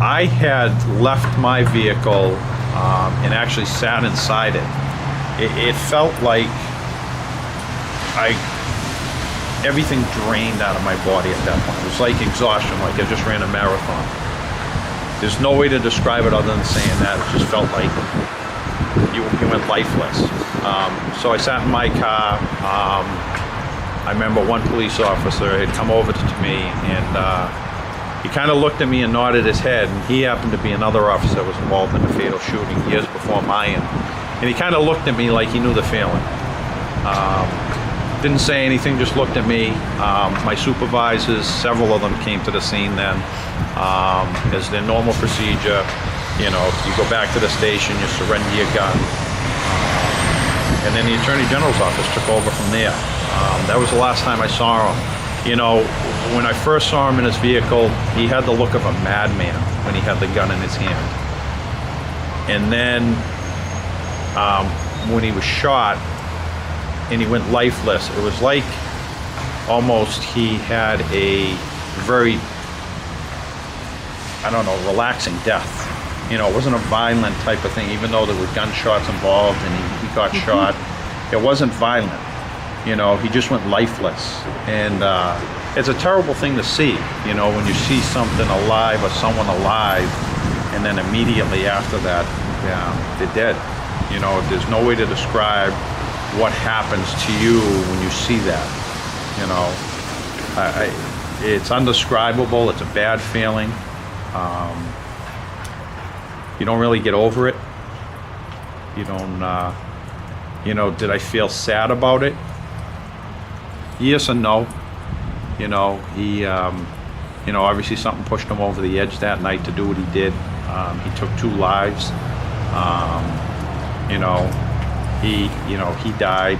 I had left my vehicle and actually sat inside it. It felt like everything drained out of my body at that point. It was like exhaustion, like I just ran a marathon. There's no way to describe it other than saying that. It just felt like you went lifeless. So I sat in my car. I remember one police officer had come over to me, and he kind of looked at me and nodded his head, and he happened to be another officer that was involved in a fatal shooting years before mine. And he kind of looked at me like he knew the feeling. Didn't say anything, just looked at me. My supervisors, several of them came to the scene then. As their normal procedure, you go back to the station, you surrender your gun. And then the Attorney General's office took over from there. That was the last time I saw him. When I first saw him in his vehicle, he had the look of a madman when he had the gun in his hand. And then when he was shot and he went lifeless, it was like almost he had a very, relaxing death. It wasn't a violent type of thing, even though there were gunshots involved and he got shot. It wasn't violent. He just went lifeless. And it's a terrible thing to see, when you see something alive or someone alive, and then immediately after that, they're dead. There's no way to describe what happens to you when you see that. It's undescribable. It's a bad feeling. You don't really get over it. You don't, did I feel sad about it? Yes and no. He, obviously something pushed him over the edge that night to do what he did. He took 2 lives. He died.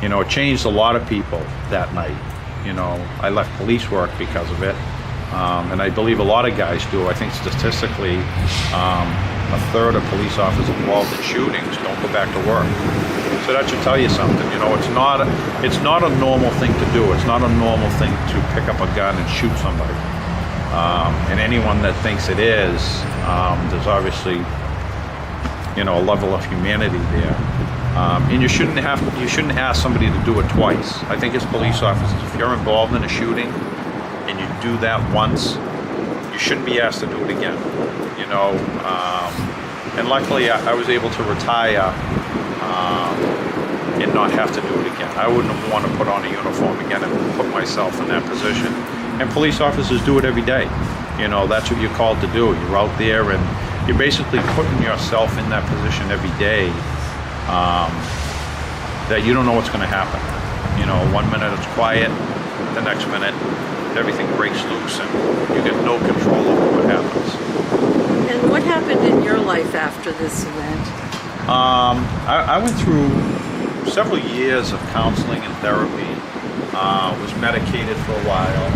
It changed a lot of people that night. I left police work because of it. And I believe a lot of guys do. I think statistically, a third of police officers involved in shootings don't go back to work. So that should tell you something. It's not a normal thing to do. It's not a normal thing to pick up a gun and shoot somebody. And anyone that thinks it is, there's obviously, a level of humanity there. And you shouldn't ask somebody to do it twice. I think as police officers, if you're involved in a shooting and you do that once, you shouldn't be asked to do it again. And luckily I was able to retire and not have to do it again. I wouldn't want to put on a uniform again and put myself in that position. And police officers do it every day. That's what you're called to do. You're out there and you're basically putting yourself in that position every day, that you don't know what's going to happen. 1 minute it's quiet, the next minute everything breaks loose and you get no control over what happens. And what happened in your life after this event? I went through several years of counseling and therapy. Was medicated for a while,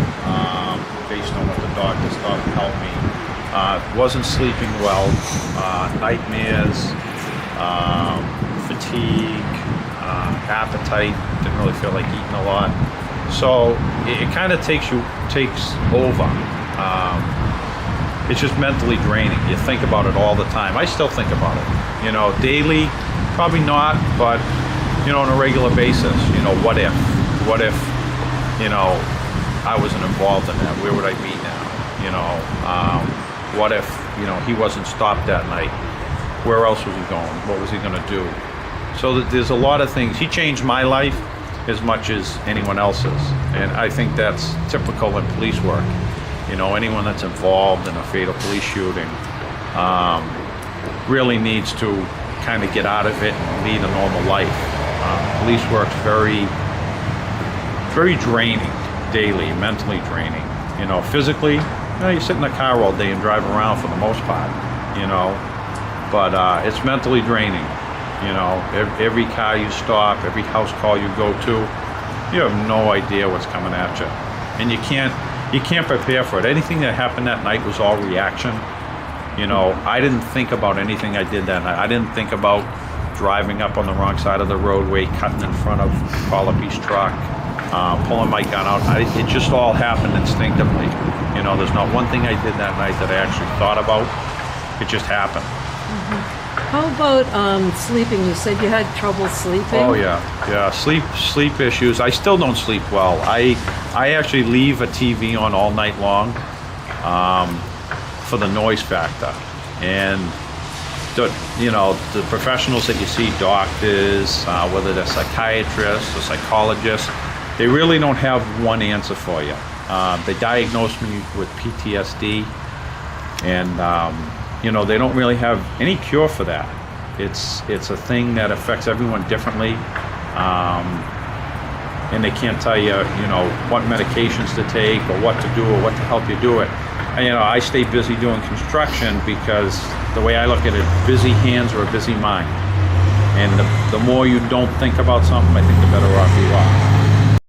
based on what the doctors thought would help me. Wasn't sleeping well, nightmares, fatigue, appetite, didn't really feel like eating a lot. So it kind of takes over. It's just mentally draining. You think about it all the time. I still think about it. Daily, probably not, but, on a regular basis, what if, I wasn't involved in that? Where would I be now? What if, he wasn't stopped that night? Where else was he going? What was he going to do? So there's a lot of things. He changed my life as much as anyone else's. And I think that's typical in police work. Anyone that's involved in a fatal police shooting really needs to kind of get out of it and lead a normal life. Police work's very, very draining daily, mentally draining. Physically, you sit in the car all day and drive around for the most part, but it's mentally draining. Every car you stop, every house call you go to, you have no idea what's coming at you, and you can't prepare for it. Anything that happened that night was all reaction. I didn't think about anything I did that night. I didn't think about driving up on the wrong side of the roadway, cutting in front of Collopy's truck, pulling my gun out. It just all happened instinctively. You know, there's not one thing I did that night that I actually thought about. It just happened. How about sleeping? You said you had trouble sleeping. Oh yeah. Sleep issues. I still don't sleep well. I actually leave a TV on all night long for the noise factor. And the professionals that you see, doctors, whether they're psychiatrists or psychologists, they really don't have one answer for you. They diagnosed me with PTSD, and they don't really have any cure for that. It's a thing that affects everyone differently, and they can't tell you, what medications to take or what to do or what to help you do it. And, I stay busy doing construction because the way I look at it, busy hands are a busy mind. And the more you don't think about something, I think the better off you are.